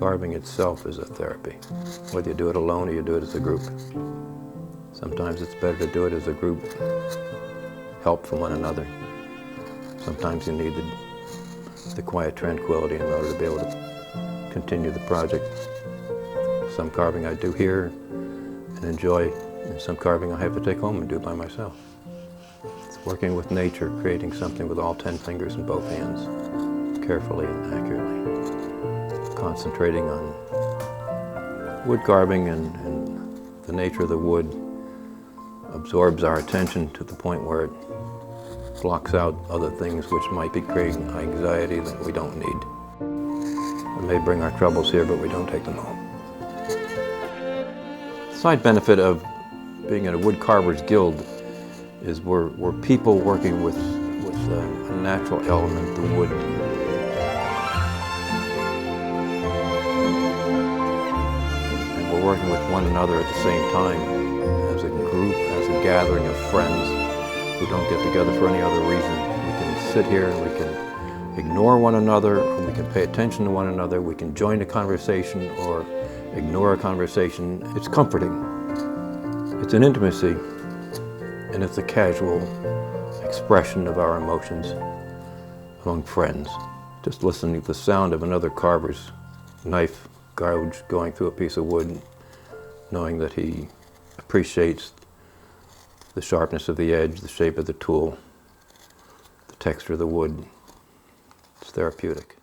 Carving itself is a therapy, whether you do it alone or you do it as a group. Sometimes it's better to do it as a group, help from one another. Sometimes you need the quiet tranquility in order to be able to continue the project. Some carving I do here and enjoy, and some carving I have to take home and do by myself. It's working with nature, creating something with all 10 fingers in both hands, carefully and accurately. Concentrating on wood carving and the nature of the wood absorbs our attention to the point where it blocks out other things which might be creating anxiety that we don't need. We may bring our troubles here, but we don't take them home. The side benefit of being in a Woodcarvers Guild is we're people working with a natural element, the wood. And we're working with one another at the same time as a group, as a gathering of friends who don't get together for any other reason. We can sit here and we can ignore one another, or we can pay attention to one another, we can join a conversation or ignore a conversation. It's comforting. It's an intimacy, and it's a casual expression of our emotions among friends. Just listening to the sound of another carver's knife gouge going through a piece of wood, knowing that he appreciates the sharpness of the edge, the shape of the tool, the texture of the wood. It's therapeutic.